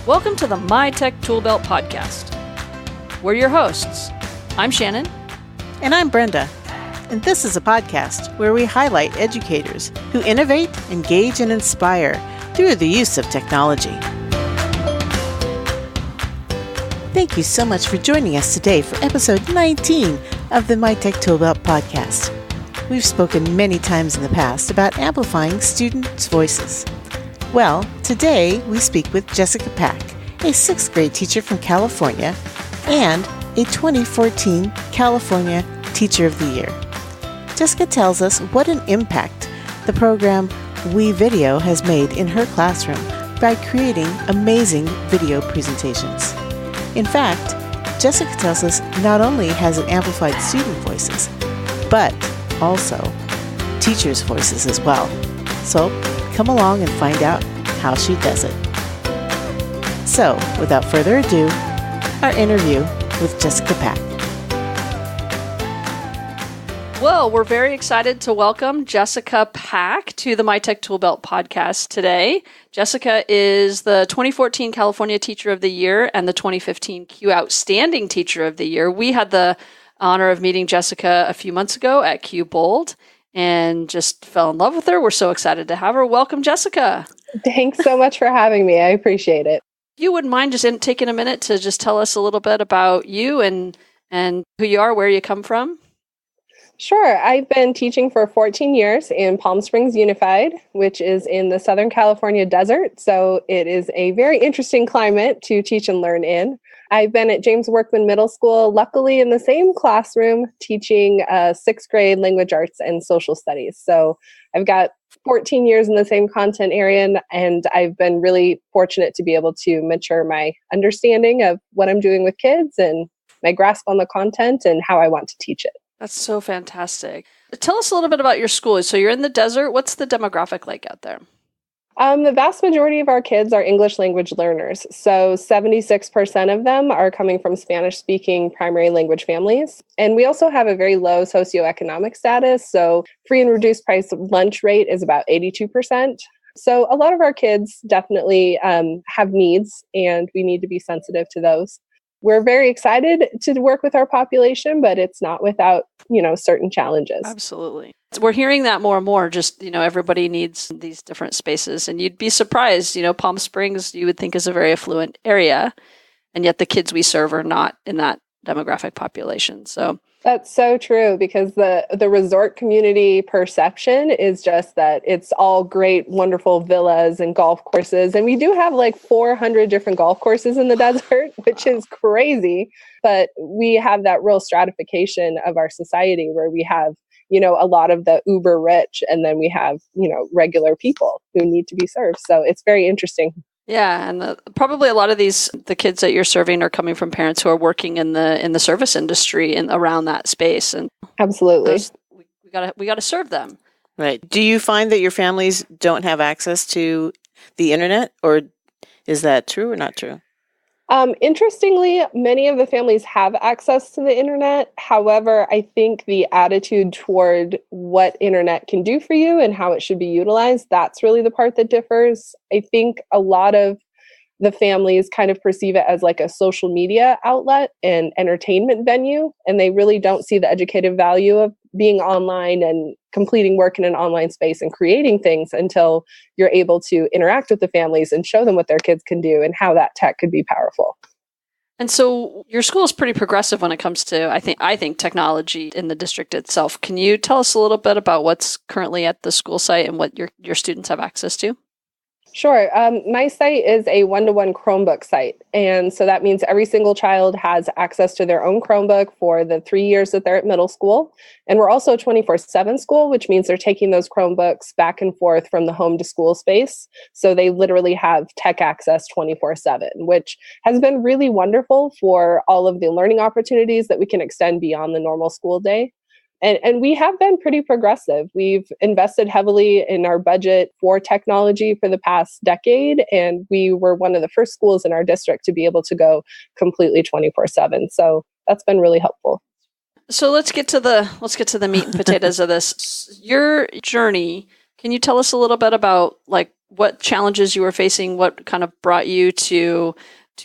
Welcome to the My Tech Toolbelt podcast. We're your hosts. I'm Shannon. And I'm Brenda. And this is a podcast where we highlight educators who innovate, engage, and inspire through the use of technology. Thank you so much for joining us today for episode 19 of the My Tech Toolbelt podcast. We've spoken many times in the past about amplifying students' voices. Well, today we speak with Jessica Pack, a 6th grade teacher from California and a 2014 California Teacher of the Year. Jessica tells us what an impact the program Is Wevideo has made in her classroom by creating amazing video presentations. In fact, Jessica tells us not only has it amplified student voices, but also teachers' voices as well. So, come along and find out how she does it. So, without further ado, our interview with Jessica Pack. Well, we're very excited to welcome Jessica Pack to the My Tech Toolbelt podcast today. Jessica is the 2014 California Teacher of the Year and the 2015 Q Outstanding Teacher of the Year. We had the honor of meeting Jessica a few months ago at Q Bold and just fell in love with her. We're so excited to have her. Welcome, Jessica. Thanks so much for having me. I appreciate it. If you wouldn't mind just taking a minute to just tell us a little bit about you and who you are, where you come from. Sure. I've been teaching for 14 years in Palm Springs Unified, which is in the Southern California desert. So it is a very interesting climate to teach and learn in. I've been at James Workman Middle School, luckily in the same classroom, teaching 6th grade language arts and social studies. So I've got 14 years in the same content area, and I've been really fortunate to be able to mature my understanding of what I'm doing with kids and my grasp on the content and how I want to teach it. That's so fantastic. Tell us a little bit about your school. So you're in the desert. What's the demographic like out there? The vast majority of our kids are English language learners. So 76% of them are coming from Spanish-speaking primary language families. And we also have a very low socioeconomic status. So free and reduced price lunch rate is about 82%. So a lot of our kids definitely have needs, and we need to be sensitive to those. We're very excited to work with our population, but it's not without, certain challenges. Absolutely. We're hearing that more and more, just, everybody needs these different spaces. And you'd be surprised, Palm Springs, you would think is a very affluent area, and yet the kids we serve are not in that demographic population. So that's so true, because the resort community perception is just that it's all great, wonderful villas and golf courses. And we do have like 400 different golf courses in the desert, which is crazy. But we have that real stratification of our society where we have, a lot of the uber rich, and then we have, regular people who need to be served. So it's very interesting. Yeah, and probably a lot of the kids that you're serving are coming from parents who are working in the service industry and around that space. And absolutely, we gotta serve them. Right. Do you find that your families don't have access to the internet, or is that true or not true? Interestingly, many of the families have access to the internet. However, I think the attitude toward what internet can do for you and how it should be utilized, that's really the part that differs. I think a lot of the families kind of perceive it as like a social media outlet and entertainment venue, and they really don't see the educative value of being online and completing work in an online space and creating things until you're able to interact with the families and show them what their kids can do and how that tech could be powerful. And so your school is pretty progressive when it comes to, I think technology in the district itself. Can you tell us a little bit about what's currently at the school site and what your students have access to? Sure. My site is a one-to-one Chromebook site. And so that means every single child has access to their own Chromebook for the 3 years that they're at middle school. And we're also a 24/7 school, which means they're taking those Chromebooks back and forth from the home to school space. So they literally have tech access 24/7, which has been really wonderful for all of the learning opportunities that we can extend beyond the normal school day. And we have been pretty progressive. We've invested heavily in our budget for technology for the past decade, and we were one of the first schools in our district to be able to go completely 24/7. So that's been really helpful. So let's get to the meat and potatoes of this. Your journey Can you tell us a little bit about like what challenges you were facing? What kind of brought you to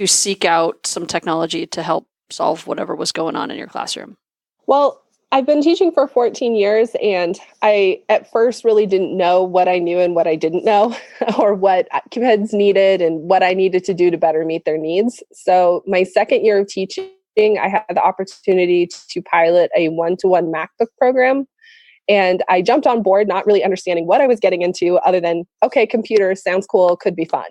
seek out some technology to help solve whatever was going on in your classroom? Well, I've been teaching for 14 years, and I at first really didn't know what I knew and what I didn't know, or what kids needed and what I needed to do to better meet their needs. So my second year of teaching, I had the opportunity to pilot a one-to-one MacBook program. And I jumped on board, not really understanding what I was getting into other than, okay, computer sounds cool, could be fun.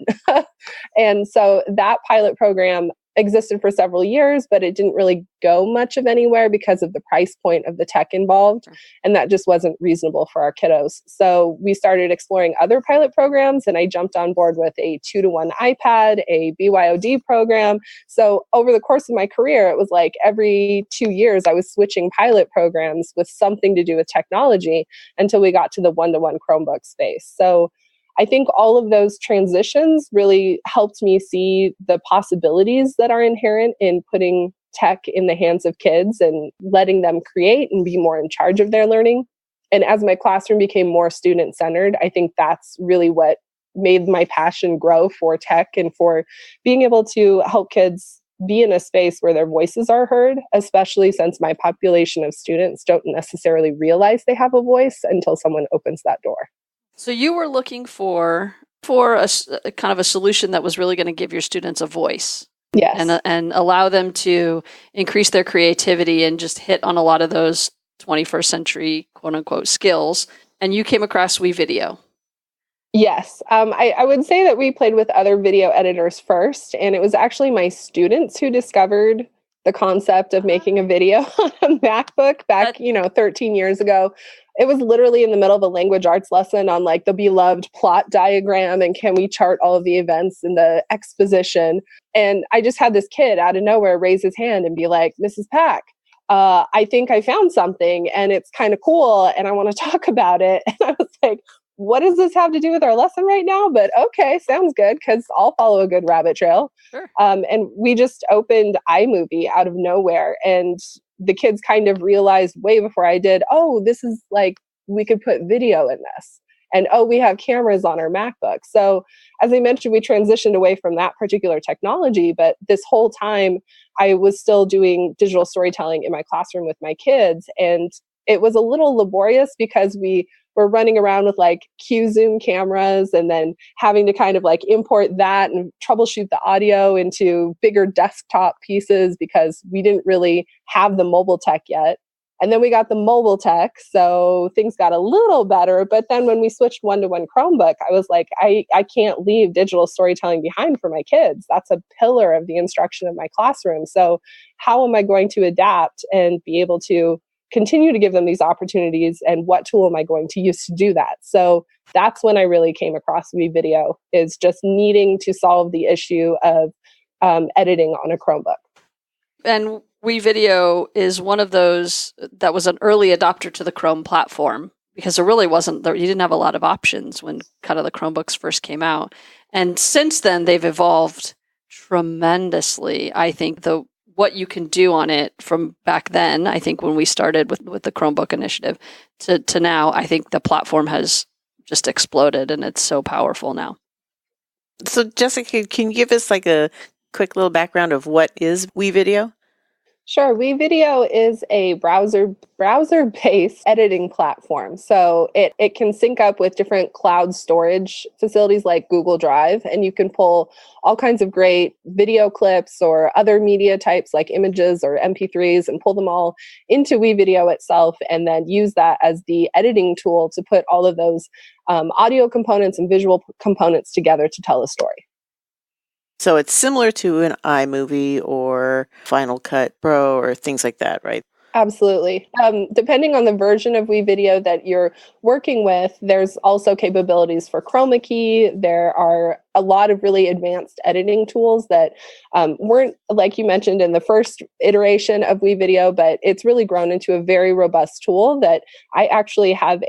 And so that pilot program existed for several years, but it didn't really go much of anywhere because of the price point of the tech involved. And that just wasn't reasonable for our kiddos. So we started exploring other pilot programs, and I jumped on board with a 2-to-1 iPad, a BYOD program. So over the course of my career, it was like every 2 years, I was switching pilot programs with something to do with technology until we got to the one-to-one Chromebook space. So I think all of those transitions really helped me see the possibilities that are inherent in putting tech in the hands of kids and letting them create and be more in charge of their learning. And as my classroom became more student-centered, I think that's really what made my passion grow for tech and for being able to help kids be in a space where their voices are heard, especially since my population of students don't necessarily realize they have a voice until someone opens that door. So you were looking for a kind of a solution that was really going to give your students a voice. Yes. And allow them to increase their creativity and just hit on a lot of those 21st century quote unquote skills. And you came across Wevideo. Yes. I would say that we played with other video editors first, and it was actually my students who discovered the concept of making a video on a MacBook back, 13 years ago. It was literally in the middle of a language arts lesson on like the beloved plot diagram and can we chart all of the events in the exposition. And I just had this kid out of nowhere raise his hand and be like, Mrs. Pack, I think I found something and it's kind of cool and I want to talk about it. And I was like, what does this have to do with our lesson right now? But okay, sounds good, because I'll follow a good rabbit trail. Sure. And we just opened iMovie out of nowhere, and the kids kind of realized way before I did, oh, this is like, we could put video in this. And oh, we have cameras on our MacBook. So as I mentioned, we transitioned away from that particular technology, but this whole time I was still doing digital storytelling in my classroom with my kids. And it was a little laborious because we were running around with like Q-Zoom cameras and then having to kind of like import that and troubleshoot the audio into bigger desktop pieces because we didn't really have the mobile tech yet. And then we got the mobile tech, so things got a little better. But then when we switched one-to-one Chromebook, I was like, I can't leave digital storytelling behind for my kids. That's a pillar of the instruction of my classroom. So how am I going to adapt and be able to continue to give them these opportunities, and what tool am I going to use to do that? So that's when I really came across Wevideo, is just needing to solve the issue of editing on a Chromebook. And Wevideo is one of those that was an early adopter to the Chrome platform, because there really wasn't, you didn't have a lot of options when kind of the Chromebooks first came out. And since then, they've evolved tremendously. I think what you can do on it from back then, I think when we started with the Chromebook initiative to now, I think the platform has just exploded and it's so powerful now. So Jessica, can you give us like a quick little background of what is Wevideo? Sure. Wevideo is a browser-based editing platform. So it can sync up with different cloud storage facilities like Google Drive, and you can pull all kinds of great video clips or other media types like images or MP3s and pull them all into Wevideo itself, and then use that as the editing tool to put all of those audio components and visual components together to tell a story. So it's similar to an iMovie or Final Cut Pro or things like that, right? Absolutely. Depending on the version of Wevideo that you're working with, there's also capabilities for Chroma Key. There are a lot of really advanced editing tools that weren't, like you mentioned, in the first iteration of Wevideo, but it's really grown into a very robust tool that I actually have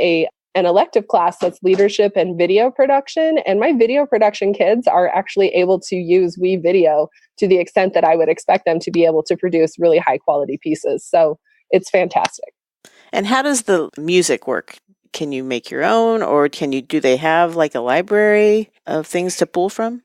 an elective class that's leadership and video production. And my video production kids are actually able to use Wevideo to the extent that I would expect them to be able to produce really high quality pieces. So it's fantastic. And how does the music work? can you make your own, or do they have like a library of things to pull from?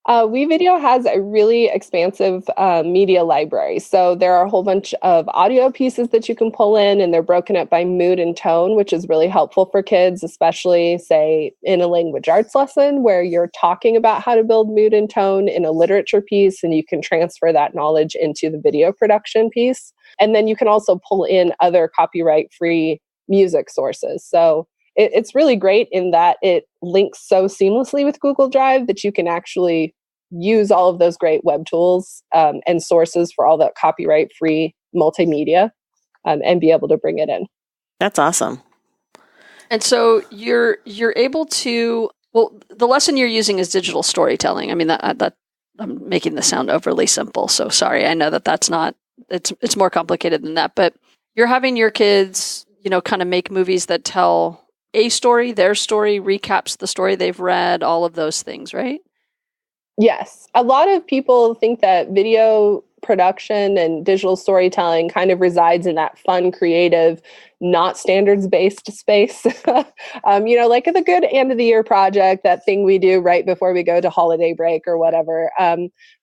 Wevideo has a really expansive media library. So there are a whole bunch of audio pieces that you can pull in, and they're broken up by mood and tone, which is really helpful for kids, especially, say, in a language arts lesson where you're talking about how to build mood and tone in a literature piece, and you can transfer that knowledge into the video production piece. And then you can also pull in other copyright-free music sources. So it's really great in that it links so seamlessly with Google Drive that you can actually use all of those great web tools and sources for all that copyright-free multimedia and be able to bring it in. That's awesome. And so you're able to, well, the lesson you're using is digital storytelling. I mean, that I'm making this sound overly simple, so sorry. I know that's not, it's more complicated than that, but you're having your kids, kind of make movies that tell a story, their story, recaps the story they've read, all of those things, right? Yes. A lot of people think that video production and digital storytelling kind of resides in that fun, creative, not standards-based space. Like the good end of the year project, that thing we do right before we go to holiday break or whatever.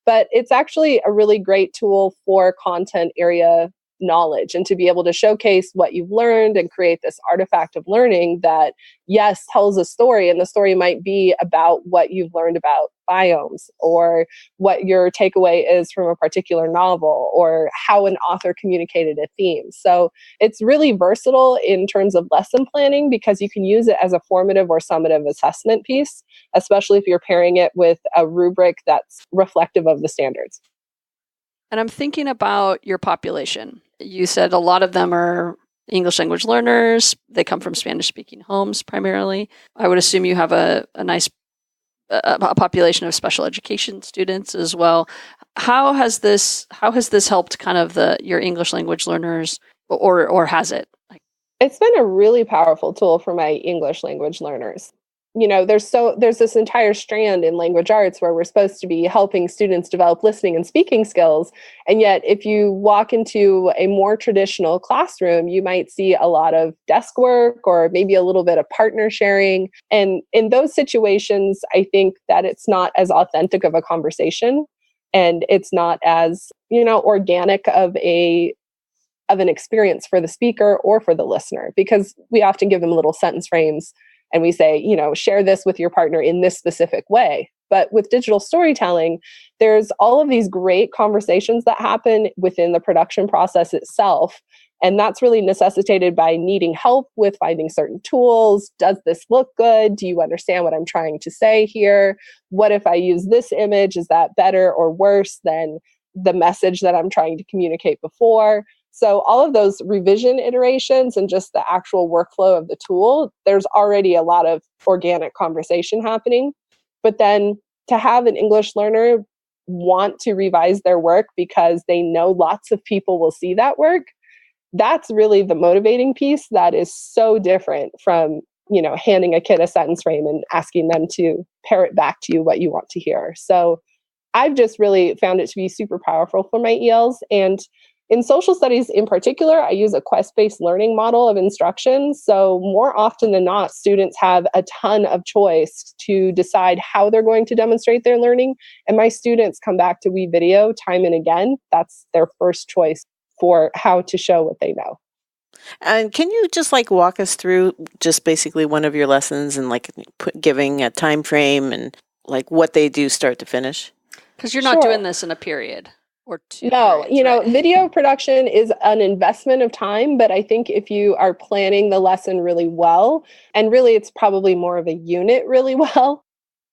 But it's actually a really great tool for content area knowledge and to be able to showcase what you've learned and create this artifact of learning that, yes, tells a story. And the story might be about what you've learned about biomes, or what your takeaway is from a particular novel, or how an author communicated a theme. So it's really versatile in terms of lesson planning because you can use it as a formative or summative assessment piece, especially if you're pairing it with a rubric that's reflective of the standards. And I'm thinking about your population. You said a lot of them are English language learners. They come from Spanish-speaking homes primarily. I would assume you have a nice a population of special education students as well. How has this helped kind of your English language learners, or has it? It's been a really powerful tool for my English language learners. There's this entire strand in language arts where we're supposed to be helping students develop listening and speaking skills. And yet, if you walk into a more traditional classroom, you might see a lot of desk work or maybe a little bit of partner sharing. And in those situations, I think that it's not as authentic of a conversation, and it's not as, organic of an experience for the speaker or for the listener, because we often give them little sentence frames and we say, share this with your partner in this specific way. But with digital storytelling, there's all of these great conversations that happen within the production process itself. And that's really necessitated by needing help with finding certain tools. Does this look good? Do you understand what I'm trying to say here? What if I use this image? Is that better or worse than the message that I'm trying to communicate before? So all of those revision iterations and just the actual workflow of the tool, there's already a lot of organic conversation happening. But then to have an English learner want to revise their work because they know lots of people will see that work, that's really the motivating piece that is so different from, handing a kid a sentence frame and asking them to parrot back to you what you want to hear. So I've just really found it to be super powerful for my ELs. And in social studies in particular, I use a quest-based learning model of instruction. So more often than not, students have a ton of choice to decide how they're going to demonstrate their learning. And my students come back to Wevideo time and again. That's their first choice for how to show what they know. And can you just walk us through just basically one of your lessons and giving a time frame and what they do start to finish? Because you're not doing this in a period. No, right? Video production is an investment of time, but I think if you are planning the lesson really well, and really it's probably more of a unit really well,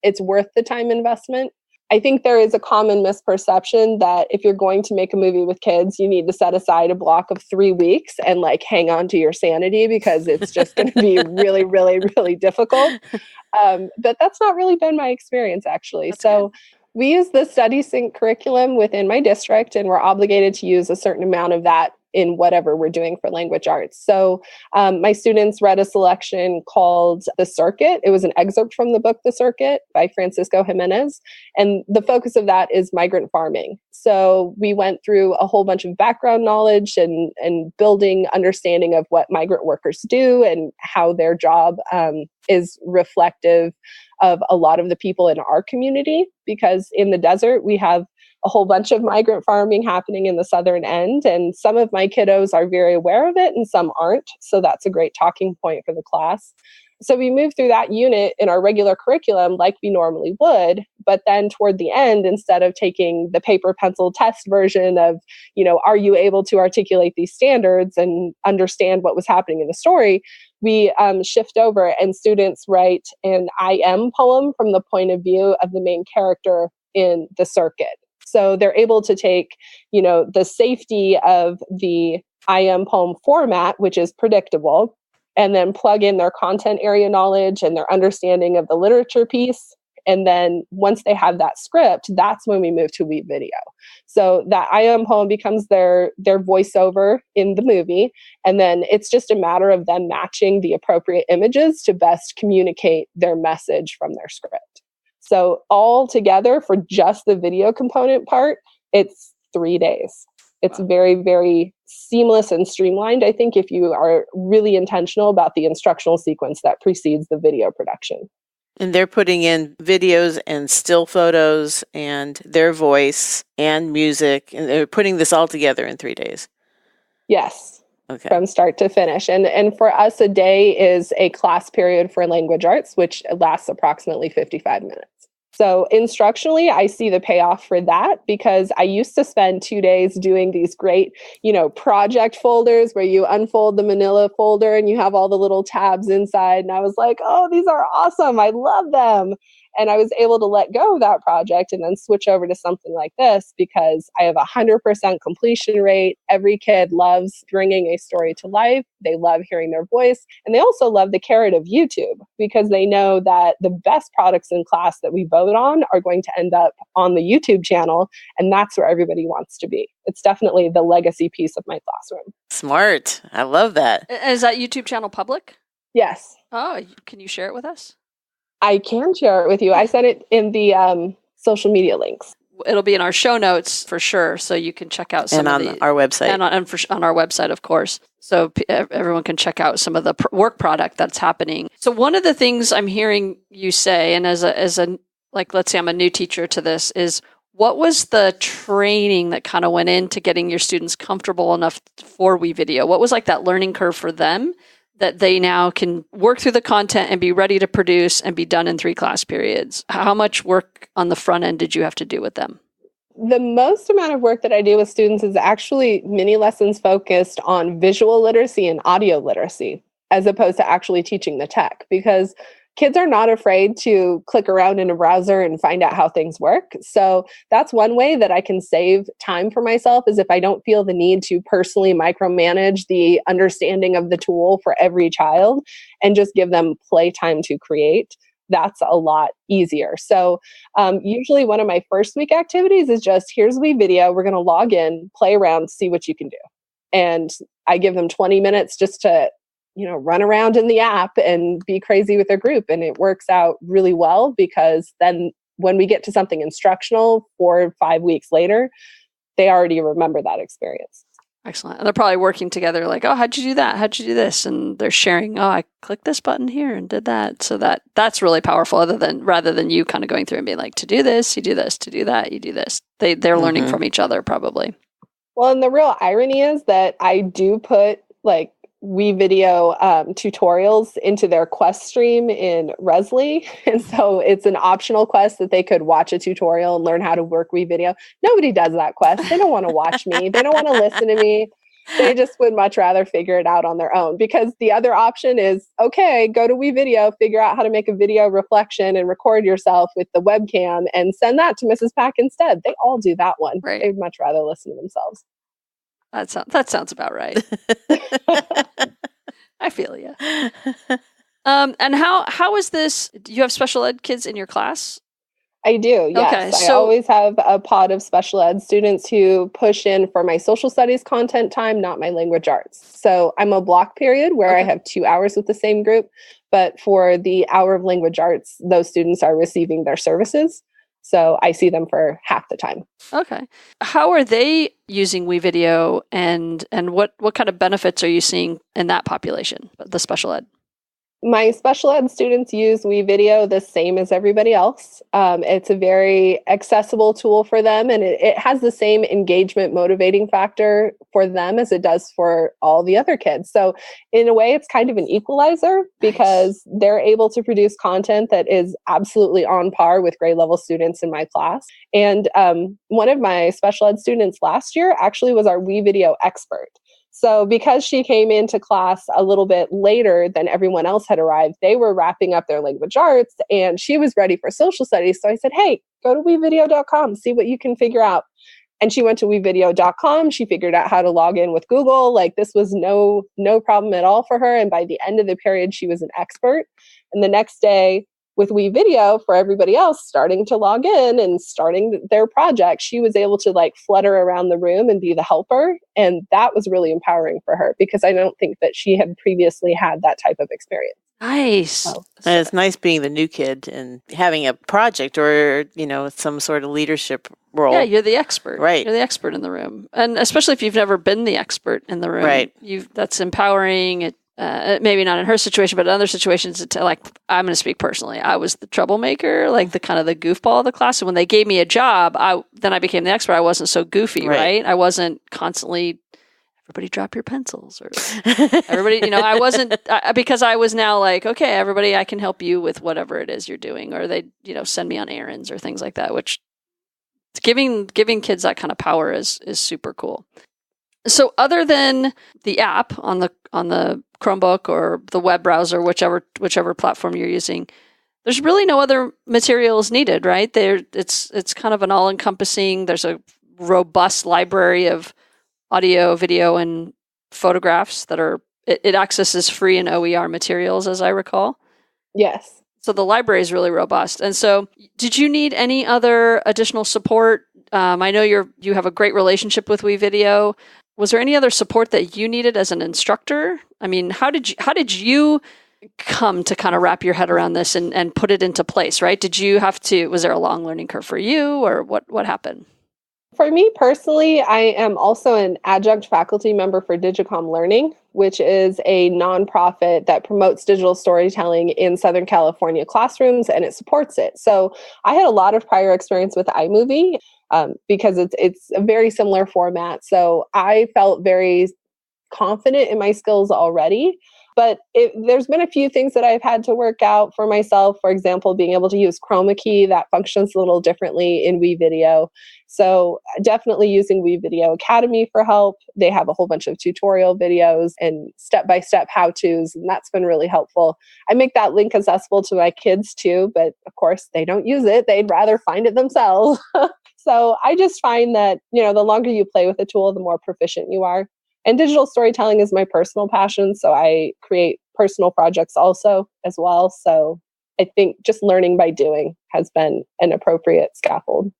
it's worth the time investment. I think there is a common misperception that if you're going to make a movie with kids, you need to set aside a block of 3 weeks and hang on to your sanity because it's just going to be really, really, really difficult. But that's not really been my experience, actually. That's so good. We use the study sync curriculum within my district, and we're obligated to use a certain amount of that in whatever we're doing for language arts. So my students read a selection called The Circuit. It was an excerpt from the book The Circuit by Francisco Jimenez. And the focus of that is migrant farming. So we went through a whole bunch of background knowledge and building understanding of what migrant workers do and how their job is reflective of a lot of the people in our community, because in the desert, we have a whole bunch of migrant farming happening in the southern end. And some of my kiddos are very aware of it and some aren't. So that's a great talking point for the class. So we moved through that unit in our regular curriculum like we normally would. But then toward the end, instead of taking the paper pencil test version of, are you able to articulate these standards and understand what was happening in the story, we shift over and students write an I am poem from the point of view of the main character in The Circuit. So they're able to take, the safety of the I am poem format, which is predictable, and then plug in their content area knowledge and their understanding of the literature piece. And then once they have that script, that's when we move to Wevideo. So that I am poem becomes their voiceover in the movie. And then it's just a matter of them matching the appropriate images to best communicate their message from their script. So all together for just the video component part, it's 3 days. It's very, very seamless and streamlined, I think, if you are really intentional about the instructional sequence that precedes the video production. And they're putting in videos and still photos and their voice and music, and they're putting this all together in 3 days. Yes. Okay. From start to finish. And for us, a day is a class period for language arts, which lasts approximately 55 minutes. So instructionally, I see the payoff for that because I used to spend 2 days doing these great, project folders where you unfold the manila folder and you have all the little tabs inside. And I was like, oh, these are awesome. I love them. And I was able to let go of that project and then switch over to something like this because I have 100% completion rate. Every kid loves bringing a story to life. They love hearing their voice. And they also love the carrot of YouTube because they know that the best products in class that we vote on are going to end up on the YouTube channel. And that's where everybody wants to be. It's definitely the legacy piece of my classroom. Smart. I love that. Is that YouTube channel public? Yes. Oh, can you share it with us? I can share it with you. I sent it in the social media links. It'll be in our show notes for sure, so you can check out some and of on our website. And on our website, of course, so everyone can check out some of the work product that's happening. So one of the things I'm hearing you say, and as a like, let's say I'm a new teacher to this, is what was the training that kind of went into getting your students comfortable enough for Wevideo? What was like that learning curve for them that they now can work through the content and be ready to produce and be done in 3 class periods? How much work on the front end did you have to do with them? The most amount of work that I do with students is actually mini lessons focused on visual literacy and audio literacy, as opposed to actually teaching the tech, because kids are not afraid to click around in a browser and find out how things work. So that's one way that I can save time for myself, is if I don't feel the need to personally micromanage the understanding of the tool for every child and just give them playtime to create. That's a lot easier. So usually one of my first week activities is just, here's Wevideo. We're going to log in, play around, see what you can do. And I give them 20 minutes just to run around in the app and be crazy with their group. And it works out really well because then when we get to something instructional 4 or 5 weeks later, they already remember that experience. Excellent. And they're probably working together like, oh, how'd you do that? How'd you do this? And they're sharing, oh, I clicked this button here and did that. So that's really powerful, rather than you kind of going through and being like, to do this, you do this, to do that, you do this. They're learning from each other probably. Well, and the real irony is that I do put like Wevideo tutorials into their quest stream in Resli. And so it's an optional quest that they could watch a tutorial and learn how to work Wevideo. Nobody does that quest. They don't want to watch me. They don't want to listen to me. They just would much rather figure it out on their own, because the other option is, okay, go to Wevideo, figure out how to make a video reflection and record yourself with the webcam and send that to Mrs. Pack instead. They all do that one. Right. They'd much rather listen to themselves. That sounds about right. I feel you. And how is this? Do you have special ed kids in your class? I do, yes. Okay, I always have a pod of special ed students who push in for my social studies content time, not my language arts. So I'm a block period where I have 2 hours with the same group, but for the hour of language arts, those students are receiving their services. So I see them for half the time. Okay. How are they using Wevideo, and what kind of benefits are you seeing in that population, the special ed? My special ed students use Wevideo the same as everybody else. It's a very accessible tool for them, and it has the same engagement motivating factor for them as it does for all the other kids. So in a way, it's kind of an equalizer because they're able to produce content that is absolutely on par with grade level students in my class. And one of my special ed students last year actually was our Wevideo expert. So because she came into class a little bit later than everyone else had arrived, they were wrapping up their language arts and she was ready for social studies. So I said, hey, go to wevideo.com, see what you can figure out. And she went to wevideo.com. She figured out how to log in with Google. Like this was no problem at all for her. And by the end of the period, she was an expert. And the next day, with Wevideo, for everybody else starting to log in and starting their project, she was able to like flutter around the room and be the helper. And that was really empowering for her because I don't think that she had previously had that type of experience. Nice. And it's nice being the new kid and having a project or, some sort of leadership role. Yeah, you're the expert. Right. You're the expert in the room. And especially if you've never been the expert in the room. Right. That's empowering. Maybe not in her situation, but in other situations, I'm going to speak personally. I was the troublemaker, like the kind of the goofball of the class. And when they gave me a job, then I became the expert. I wasn't so goofy, right? I wasn't constantly, everybody drop your pencils or everybody, I wasn't, because I was now like, okay, everybody, I can help you with whatever it is you're doing. Or they, send me on errands or things like that, which giving kids that kind of power is super cool. So other than the app on the Chromebook or the web browser, whichever platform you're using, there's really no other materials needed, right? It's kind of an all-encompassing. There's a robust library of audio, video, and photographs that it accesses free and OER materials, as I recall. Yes. So the library is really robust. And so, did you need any other additional support? I know you have a great relationship with Wevideo. Was there any other support that you needed as an instructor? I mean, how did you come to kind of wrap your head around this and put it into place, right? Was there a long learning curve for you, or what happened? For me personally, I am also an adjunct faculty member for Digicom Learning, which is a nonprofit that promotes digital storytelling in Southern California classrooms, and it supports it. So I had a lot of prior experience with iMovie because it's a very similar format. So I felt very confident in my skills already. But there's been a few things that I've had to work out for myself. For example, being able to use Chroma Key, that functions a little differently in Wevideo. So definitely using Wevideo Academy for help. They have a whole bunch of tutorial videos and step-by-step how-tos, and that's been really helpful. I make that link accessible to my kids too, but of course they don't use it. They'd rather find it themselves. So I just find that, the longer you play with a tool, the more proficient you are. And digital storytelling is my personal passion, so I create personal projects also as well. So I think just learning by doing has been an appropriate scaffold.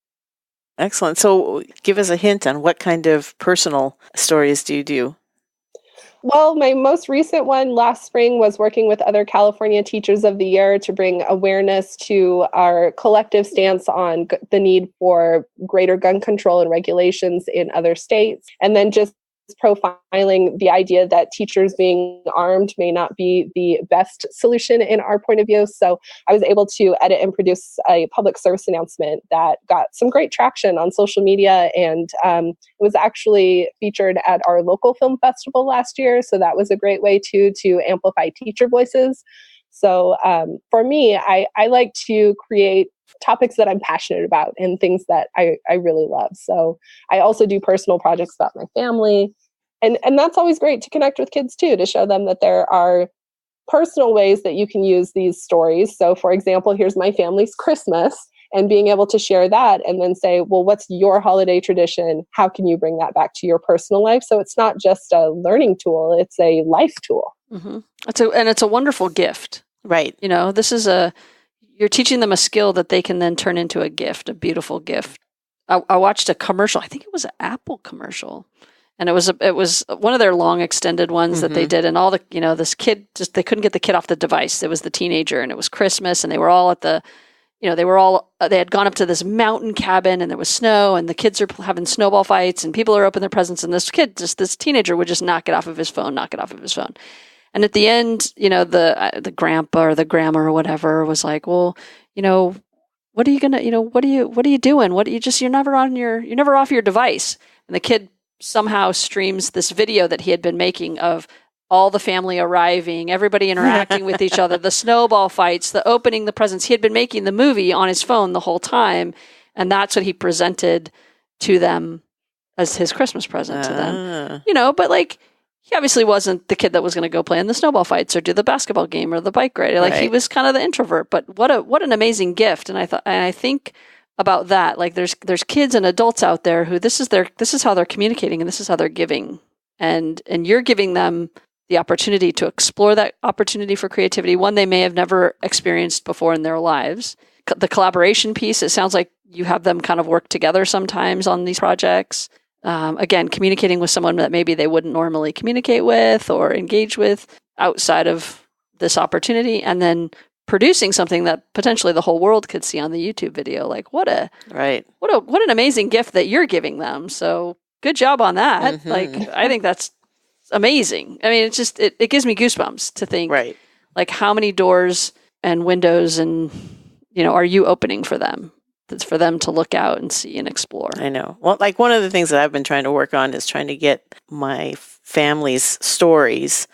Excellent. So give us a hint on what kind of personal stories do you do? Well, my most recent one last spring was working with other California Teachers of the Year to bring awareness to our collective stance on the need for greater gun control and regulations in other states. And then just profiling the idea that teachers being armed may not be the best solution in our point of view. So I was able to edit and produce a public service announcement that got some great traction on social media, and it was actually featured at our local film festival last year. So that was a great way to amplify teacher voices. So for me, I like to create topics that I'm passionate about and things that I really love. So I also do personal projects about my family. And that's always great to connect with kids too, to show them that there are personal ways that you can use these stories. So for example, here's my family's Christmas, and being able to share that and then say, well, what's your holiday tradition? How can you bring that back to your personal life? So it's not just a learning tool, it's a life tool. Mm-hmm. It's a wonderful gift. Right. This is you're teaching them a skill that they can then turn into a gift, a beautiful gift. I watched a commercial. I think it was an Apple commercial, and it was one of their long extended ones that they did. And all the, this kid they couldn't get the kid off the device. It was the teenager, and it was Christmas, and they were all at the, they had gone up to this mountain cabin, and there was snow, and the kids are having snowball fights, and people are opening their presents, and this teenager would just knock it off of his phone. And at the end, the grandpa or the grandma or whatever was like, well, what are you gonna, what are you doing? You're never off your device. And the kid somehow streams this video that he had been making of all the family arriving, everybody interacting with each other, the snowball fights, the opening the presents. He had been making the movie on his phone the whole time. And that's what he presented to them as his Christmas present to them, but like, he obviously wasn't the kid that was going to go play in the snowball fights or do the basketball game or the bike ride. Like He was kind of the introvert, but what an amazing gift. And I think about that. Like there's kids and adults out there who this is how they're communicating, and this is how they're giving. And you're giving them the opportunity to explore that opportunity for creativity, one they may have never experienced before in their lives. The collaboration piece, it sounds like you have them kind of work together sometimes on these projects. Again, communicating with someone that maybe they wouldn't normally communicate with or engage with outside of this opportunity, and then producing something that potentially the whole world could see on the YouTube video. Like what an amazing gift that you're giving them. So good job on that. Like, I think that's amazing. I mean, it gives me goosebumps to think, like how many doors and windows and, are you opening for them? That's for them to look out and see and explore. I know. Well, like one of the things that I've been trying to work on is trying to get my family's stories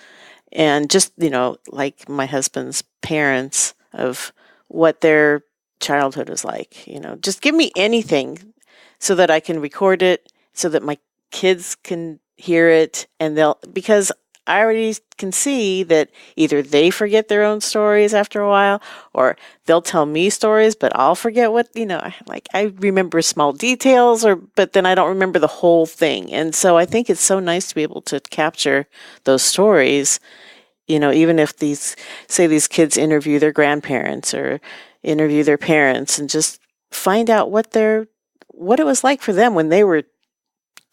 and just, like my husband's parents, of what their childhood was like. Just give me anything so that I can record it, so that my kids can hear it, and because I already can see that either they forget their own stories after a while, or they'll tell me stories, but I'll forget what, I remember small details, but then I don't remember the whole thing. And so I think it's so nice to be able to capture those stories, even if these kids interview their grandparents or interview their parents, and just find out what it was like for them when they were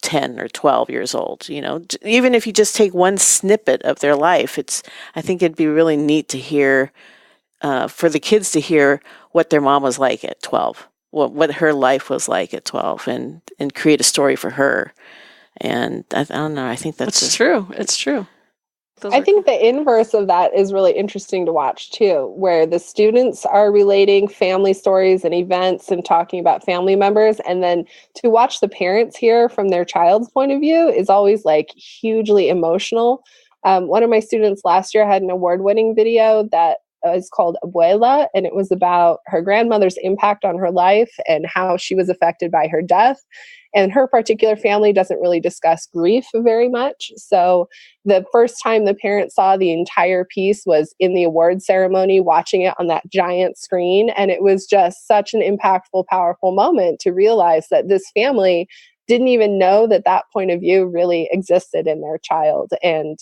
10 or 12 years old. Even if you just take one snippet of their life, I think it'd be really neat to hear, for the kids to hear what their mom was like at 12, what her life was like at 12, and create a story for her. And I don't know, I think that's true. It's true. I think the inverse of that is really interesting to watch too, where the students are relating family stories and events and talking about family members. And then to watch the parents hear from their child's point of view is always like hugely emotional. One of my students last year had an award-winning video that is called Abuela, and it was about her grandmother's impact on her life and how she was affected by her death. And her particular family doesn't really discuss grief very much. So the first time the parents saw the entire piece was in the award ceremony, watching it on that giant screen. And it was just such an impactful, powerful moment to realize that this family didn't even know that point of view really existed in their child. And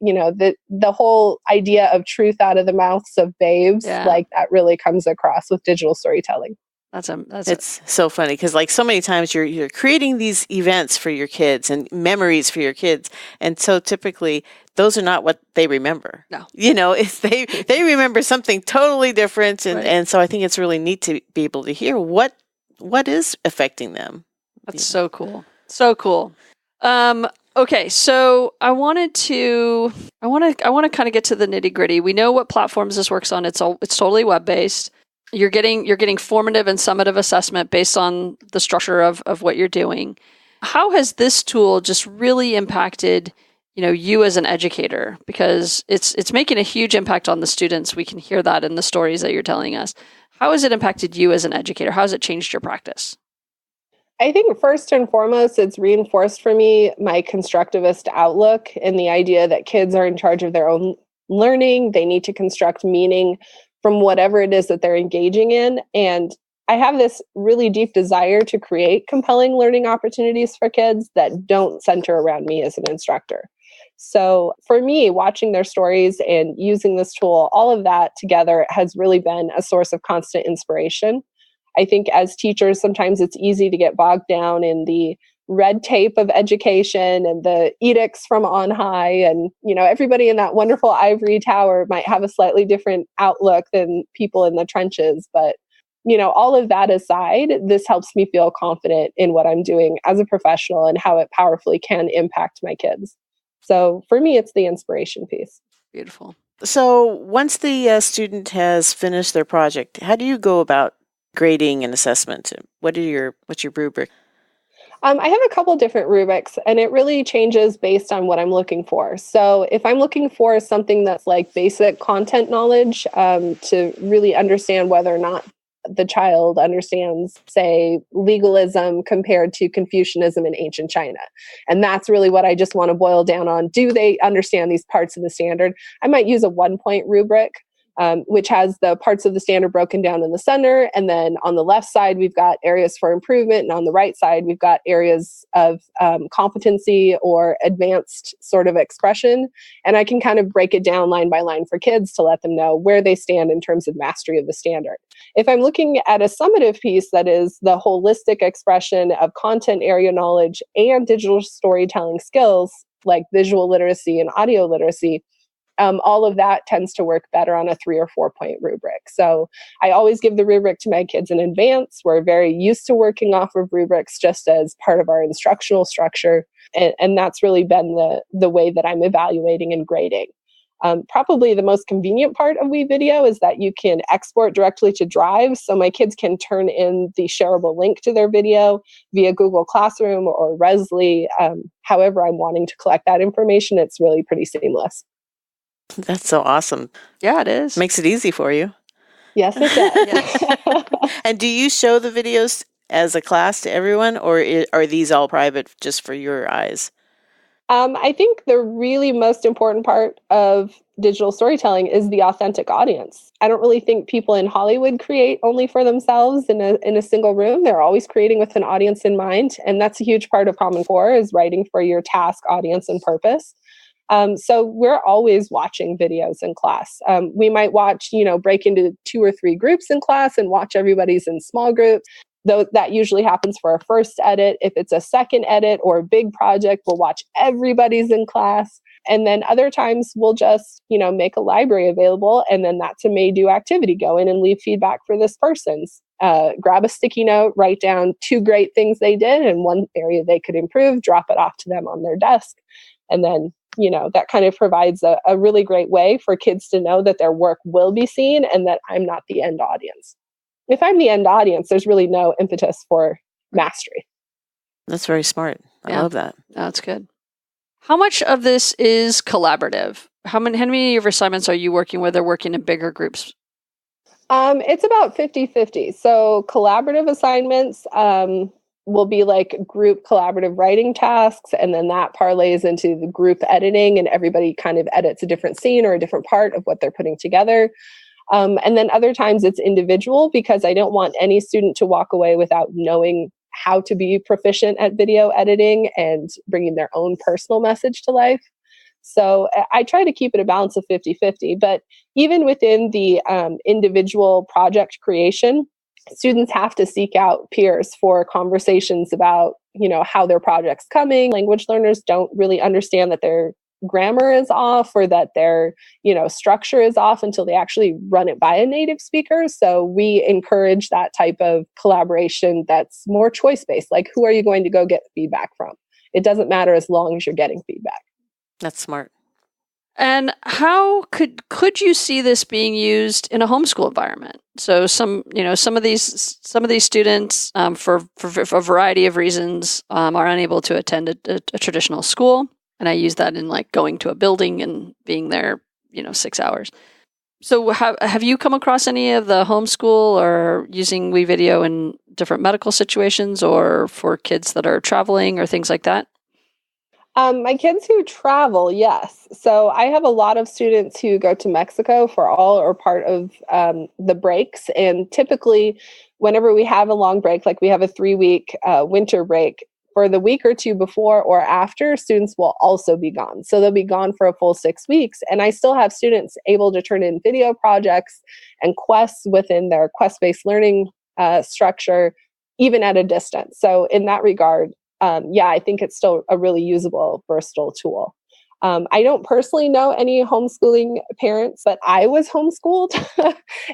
the whole idea of truth out of the mouths of babes, like that really comes across with digital storytelling. It's so funny because like so many times you're creating these events for your kids and memories for your kids, and so typically those are not what they remember. No, if they remember something totally different, and so I think it's really neat to be able to hear what is affecting them. That's so cool, so cool. Okay, so I want to kind of get to the nitty gritty. We know what platforms this works on. It's totally web based. You're getting formative and summative assessment based on the structure of what you're doing. How has this tool just really impacted, you as an educator? Because it's making a huge impact on the students. We can hear that in the stories that you're telling us. How has it impacted you as an educator? How has it changed your practice? I think first and foremost, it's reinforced for me my constructivist outlook and the idea that kids are in charge of their own learning. They need to construct meaning from whatever it is that they're engaging in. And I have this really deep desire to create compelling learning opportunities for kids that don't center around me as an instructor. So for me, watching their stories and using this tool, all of that together has really been a source of constant inspiration. I think as teachers, sometimes it's easy to get bogged down in the red tape of education and the edicts from on high. And, everybody in that wonderful ivory tower might have a slightly different outlook than people in the trenches. But, all of that aside, this helps me feel confident in what I'm doing as a professional and how it powerfully can impact my kids. So for me, it's the inspiration piece. Beautiful. So once the student has finished their project, how do you go about grading and assessment? What's your rubric? I have a couple different rubrics, and it really changes based on what I'm looking for. So if I'm looking for something that's like basic content knowledge, to really understand whether or not the child understands, say, legalism compared to Confucianism in ancient China. And that's really what I just want to boil down on. Do they understand these parts of the standard? I might use a 1-point rubric, which has the parts of the standard broken down in the center. And then on the left side, we've got areas for improvement. And on the right side, we've got areas of competency or advanced sort of expression. And I can kind of break it down line by line for kids to let them know where they stand in terms of mastery of the standard. If I'm looking at a summative piece, that is the holistic expression of content area knowledge and digital storytelling skills like visual literacy and audio literacy, all of that tends to work better on a 3 or 4-point rubric. So I always give the rubric to my kids in advance. We're very used to working off of rubrics just as part of our instructional structure. And that's really been the way that I'm evaluating and grading. Probably the most convenient part of Wevideo is that you can export directly to Drive. So my kids can turn in the shareable link to their video via Google Classroom or Resli. However I'm wanting to collect that information, it's really pretty seamless. That's so awesome. Yeah, it is. Makes it easy for you. Yes, it does. And do you show the videos as a class to everyone, or are these all private just for your eyes? I think the really most important part of digital storytelling is the authentic audience. I don't really think people in Hollywood create only for themselves in a single room. They're always creating with an audience in mind. And that's a huge part of Common Core, is writing for your task, audience, and purpose. So we're always watching videos in class. We might watch, break into 2 or 3 groups in class and watch everybody's in small groups. Though that usually happens for a first edit. If it's a second edit or a big project, we'll watch everybody's in class. And then other times we'll just, make a library available. And then that's a may-do activity. Go in and leave feedback for this person's. Grab a sticky note, write down 2 great things they did and 1 area they could improve, drop it off to them on their desk. And then that kind of provides a really great way for kids to know that their work will be seen and that I'm not the end audience. If I'm the end audience, there's really no impetus for mastery. That's very smart. I love that. That's good. How much of this is collaborative? How many of your assignments are you working with or working in bigger groups? It's about 50-50. So collaborative assignments will be like group collaborative writing tasks, and then that parlays into the group editing, and everybody kind of edits a different scene or a different part of what they're putting together. And then other times it's individual, because I don't want any student to walk away without knowing how to be proficient at video editing and bringing their own personal message to life. So I try to keep it a balance of 50-50, but even within the individual project creation, students have to seek out peers for conversations about, how their project's coming. Language learners don't really understand that their grammar is off or that their, structure is off until they actually run it by a native speaker. So we encourage that type of collaboration that's more choice-based. Like, who are you going to go get feedback from? It doesn't matter as long as you're getting feedback. That's smart. And how could you see this being used in a homeschool environment? So some of these students, for a variety of reasons, are unable to attend a traditional school. And I use that in like going to a building and being there, 6 hours. So have you come across any of the homeschool or using Wevideo in different medical situations or for kids that are traveling or things like that? My kids who travel, yes. So I have a lot of students who go to Mexico for all or part of the breaks. And typically, whenever we have a long break, like we have a 3-week winter break, for the week or two before or after, students will also be gone. So they'll be gone for a full 6 weeks. And I still have students able to turn in video projects and quests within their quest-based learning structure, even at a distance. So in that regard, I think it's still a really usable, versatile tool. I don't personally know any homeschooling parents, but I was homeschooled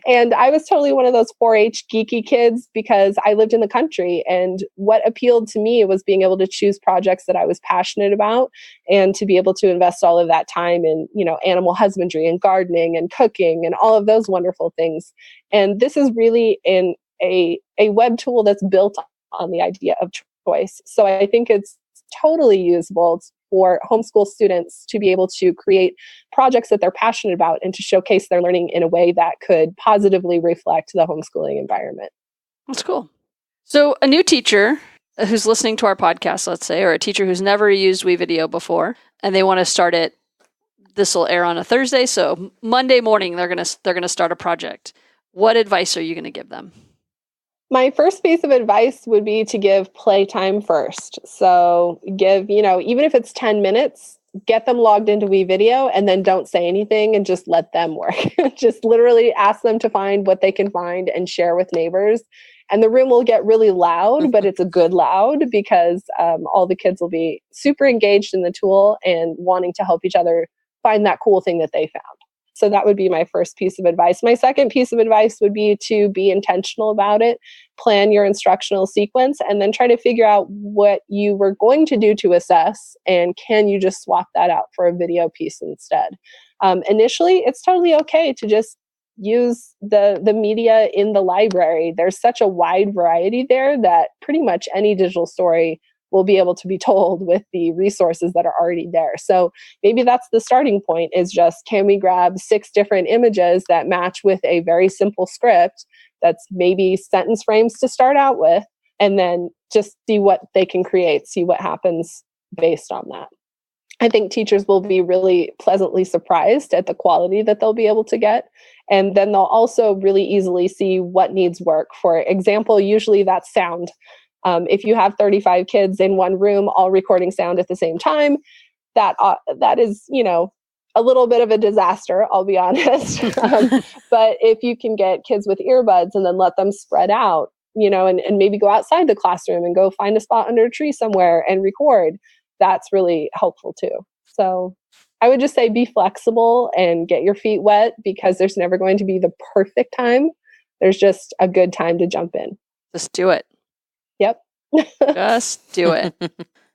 and I was totally one of those 4-H geeky kids because I lived in the country. And what appealed to me was being able to choose projects that I was passionate about and to be able to invest all of that time in, animal husbandry and gardening and cooking and all of those wonderful things. And this is really a web tool that's built on the idea of choice. So I think it's totally usable for homeschool students to be able to create projects that they're passionate about and to showcase their learning in a way that could positively reflect the homeschooling environment. That's cool. So a new teacher who's listening to our podcast, let's say, or a teacher who's never used Wevideo before, and they want to start it, this will air on a Thursday, so Monday morning they're gonna start a project. What advice are you going to give them? My first piece of advice would be to give playtime first. So give, even if it's 10 minutes, get them logged into Wevideo and then don't say anything and just let them work. Just literally ask them to find what they can find and share with neighbors. And the room will get really loud, but it's a good loud because all the kids will be super engaged in the tool and wanting to help each other find that cool thing that they found. So that would be my first piece of advice. My second piece of advice would be to be intentional about it, plan your instructional sequence, and then try to figure out what you were going to do to assess, and can you just swap that out for a video piece instead. Initially, it's totally okay to just use the media in the library. There's such a wide variety there that pretty much any digital story will be able to be told with the resources that are already there. So maybe that's the starting point, is just, can we grab 6 different images that match with a very simple script that's maybe sentence frames to start out with, and then just see what they can create, see what happens based on that. I think teachers will be really pleasantly surprised at the quality that they'll be able to get. And then they'll also really easily see what needs work. For example, usually that's sound. If you have 35 kids in one room all recording sound at the same time, that is, a little bit of a disaster, I'll be honest. But if you can get kids with earbuds and then let them spread out, and maybe go outside the classroom and go find a spot under a tree somewhere and record, that's really helpful too. So I would just say be flexible and get your feet wet, because there's never going to be the perfect time. There's just a good time to jump in. Just do it. Yep. Just do it.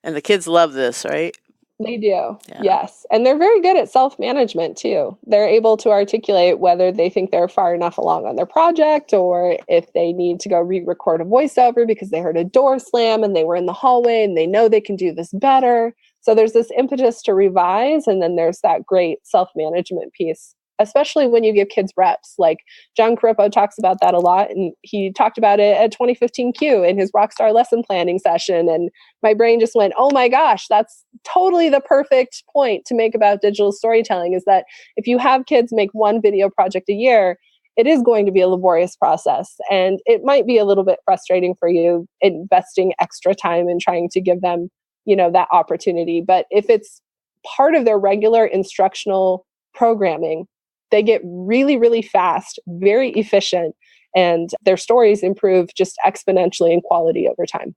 And the kids love this, right? They do. Yeah. Yes. And they're very good at self-management too. They're able to articulate whether they think they're far enough along on their project, or if they need to go re-record a voiceover because they heard a door slam and they were in the hallway and they know they can do this better. So there's this impetus to revise, and then there's that great self-management piece, especially when you give kids reps. Like John Chroma talks about that a lot, and he talked about it at 2015 Q in his Rockstar lesson planning session. And my brain just went, oh my gosh, that's totally the perfect point to make about digital storytelling, is that if you have kids make one video project a year, it is going to be a laborious process. And it might be a little bit frustrating for you investing extra time in trying to give them, that opportunity. But if it's part of their regular instructional programming, they get really, really fast, very efficient, and their stories improve just exponentially in quality over time.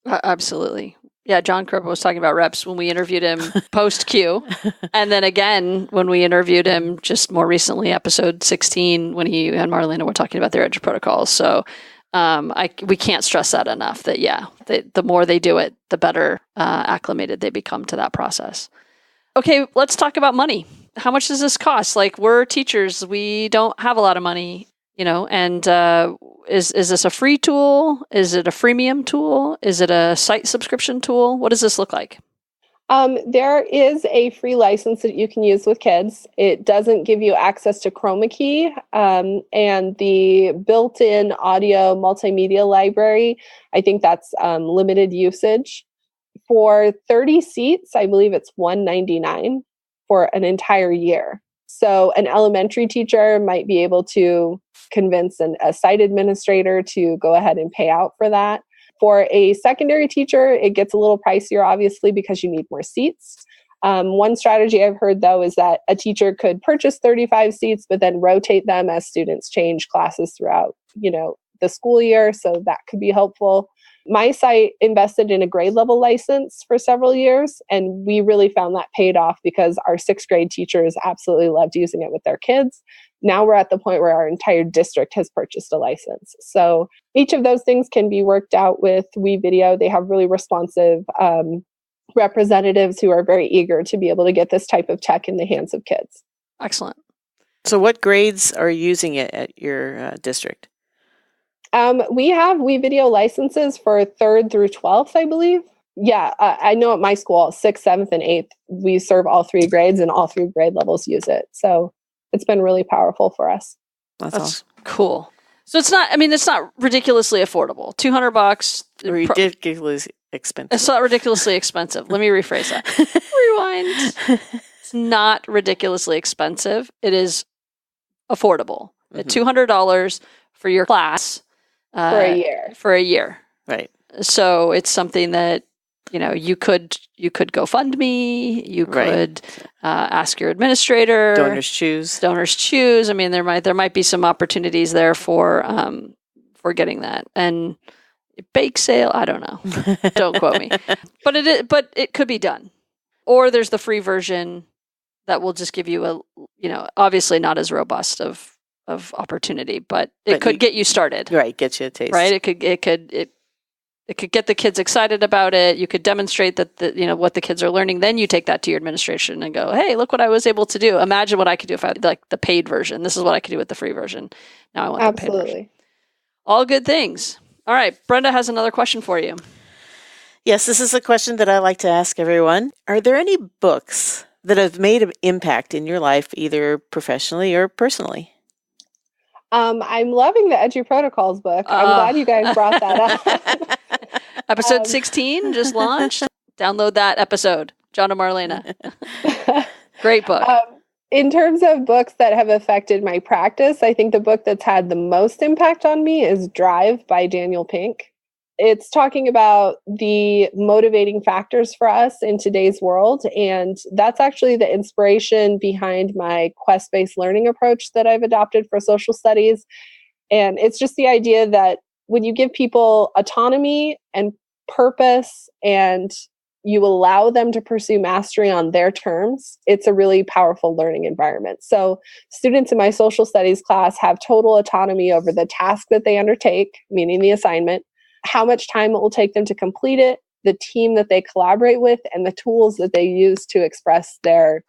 Absolutely. Yeah, John Chroma was talking about reps when we interviewed him post-Q. And then again, when we interviewed him just more recently, episode 16, when he and Marlena were talking about their EDGE protocols. So we can't stress that enough, that, the more they do it, the better acclimated they become to that process. Okay, let's talk about money. How much does this cost? Like, we're teachers, we don't have a lot of money, and is this a free tool? Is it a freemium tool? Is it a site subscription tool? What does this look like? There is a free license that you can use with kids. It doesn't give you access to Chroma Key, and the built-in audio multimedia library, I think that's limited usage. For 30 seats, I believe it's $199 for an entire year. So an elementary teacher might be able to convince a site administrator to go ahead and pay out for that. For a secondary teacher, it gets a little pricier, obviously, because you need more seats. One strategy I've heard, though, is that a teacher could purchase 35 seats, but then rotate them as students change classes throughout, the school year. So that could be helpful. My site invested in a grade level license for several years, and we really found that paid off because our 6th grade teachers absolutely loved using it with their kids. Now we're at the point where our entire district has purchased a license. So each of those things can be worked out with Wevideo. They have really responsive representatives who are very eager to be able to get this type of tech in the hands of kids. Excellent. So what grades are using it at your district? We have Wevideo licenses for 3rd through 12th, I believe. Yeah, I know at my school, 6th, 7th, and 8th, we serve all 3 grades and all 3 grade levels use it. So it's been really powerful for us. That's awesome. Cool. So it's not ridiculously affordable. $200. Ridiculously expensive. It's not ridiculously expensive. Let me rephrase that. Rewind. It's not ridiculously expensive. It is affordable. At $200 for your class. For a year. For a year. Right. So it's something that, you could GoFundMe, you could ask your administrator. Donors choose. I mean, there might be some opportunities there for getting that. And bake sale, I don't know. Don't quote me. But it could be done. Or there's the free version that will just give you obviously not as robust of opportunity, but it could get you started. Right, get you a taste. Right? It could get the kids excited about it. You could demonstrate that what the kids are learning. Then you take that to your administration and go, "Hey, look what I was able to do. Imagine what I could do if I had the paid version. This is what I could do with the free version. Now I want the paid version." All good things. All right, Brenda has another question for you. Yes, this is a question that I like to ask everyone. Are there any books that have made an impact in your life, either professionally or personally? I'm loving the Edu Protocols book. I'm glad you guys brought that up. Episode 16 just launched. Download that episode. John and Marlena. Great book. In terms of books that have affected my practice, I think the book that's had the most impact on me is Drive by Daniel Pink. It's talking about the motivating factors for us in today's world. And that's actually the inspiration behind my quest-based learning approach that I've adopted for social studies. And it's just the idea that when you give people autonomy and purpose and you allow them to pursue mastery on their terms, it's a really powerful learning environment. So students in my social studies class have total autonomy over the task that they undertake, meaning the assignment, how much time it will take them to complete it, the team that they collaborate with, and the tools that they use to express their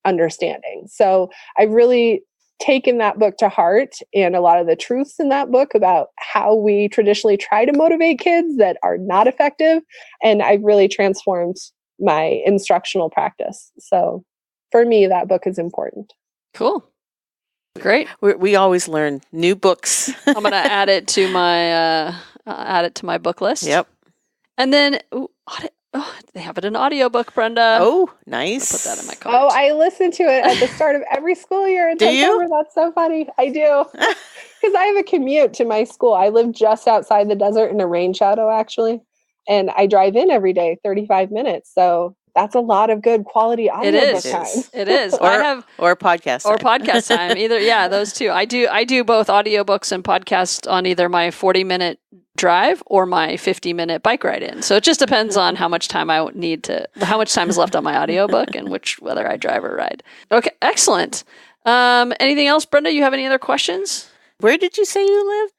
understanding. So I've really taken that book to heart and a lot of the truths in that book about how we traditionally try to motivate kids that are not effective. And I've really transformed my instructional practice. So for me, that book is important. Cool. Great. We always learn new books. I'm going to add it to my book list. Yep. And then they have it in audiobook, Brenda. Oh, nice. I'll put that in my cart. Oh, I listen to it at the start of every school year in September. That's so funny. I do. Because I have a commute to my school. I live just outside the desert in a rain shadow, actually. And I drive in every day, 35 minutes. So that's a lot of good quality audiobook time. It is. Or podcast time. Or podcast time. Either, those two. I do both audiobooks and podcasts on either my 40-minute drive or my 50-minute bike ride in. So it just depends on how much time how much time is left on my audiobook and whether I drive or ride. Okay, excellent. Anything else, Brenda? You have any other questions? Where did you say you live?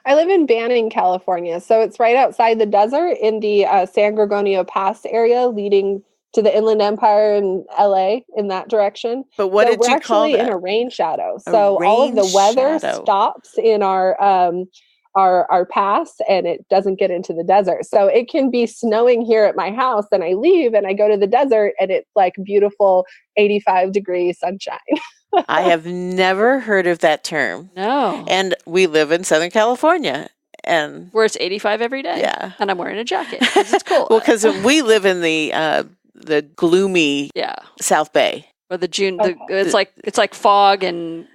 I live in Banning, California. So it's right outside the desert in the San Gorgonio Pass area leading to the Inland Empire in LA in that direction. But what did you call that? We're actually in a rain shadow. So all of the weather stops in our pass and it doesn't get into the desert. So it can be snowing here at my house and I leave and I go to the desert and it's like beautiful 85-degree sunshine. I have never heard of that term. No. And we live in Southern California. And where it's 85 every day. Yeah. And I'm wearing a jacket because it's cold. Well, because we live in the gloomy South Bay. Or the June, it's like fog and,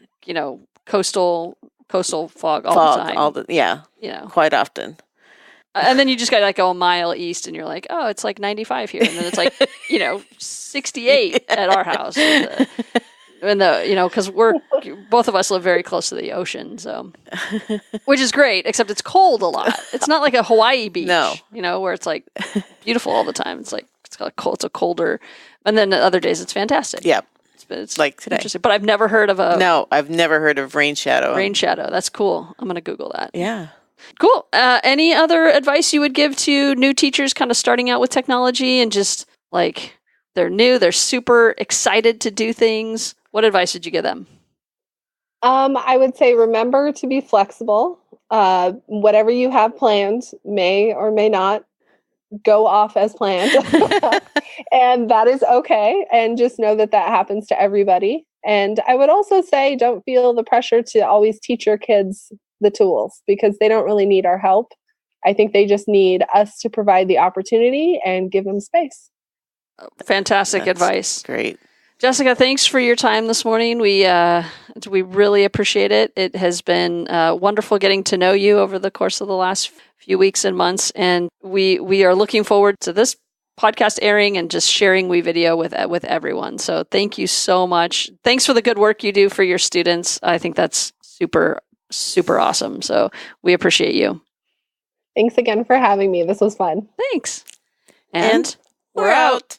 coastal fog all the time. Quite often. And then you just got to go a mile east and you're like, oh, it's like 95 here. And then it's like, 68 at our house. Because both of us live very close to the ocean, so which is great, except it's cold a lot. It's not like a Hawaii beach, where it's like beautiful all the time. It's like it's a colder, and then other days it's fantastic. Yeah, it's like today. Interesting. But I've never heard of I've never heard of rain shadow. Rain shadow. That's cool. I'm gonna Google that. Yeah. Cool. Any other advice you would give to new teachers kind of starting out with technology and just like they're new, they're super excited to do things? What advice would you give them? I would say remember to be flexible. Whatever you have planned may or may not go off as planned. And that is okay. And just know that happens to everybody. And I would also say don't feel the pressure to always teach your kids the tools because they don't really need our help. I think they just need us to provide the opportunity and give them space. Fantastic advice. Great. Jessica, thanks for your time this morning. We really appreciate it. It has been wonderful getting to know you over the course of the last few weeks and months, and we are looking forward to this podcast airing and just sharing Wevideo with everyone. So thank you so much. Thanks for the good work you do for your students. I think that's super, super awesome. So we appreciate you. Thanks again for having me. This was fun. Thanks. And we're out.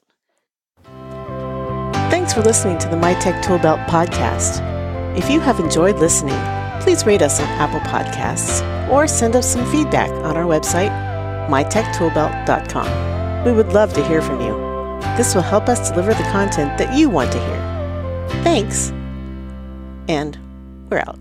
Thanks for listening to the MyTech Toolbelt podcast. If you have enjoyed listening, please rate us on Apple Podcasts or send us some feedback on our website, mytechtoolbelt.com. We would love to hear from you. This will help us deliver the content that you want to hear. Thanks, and we're out.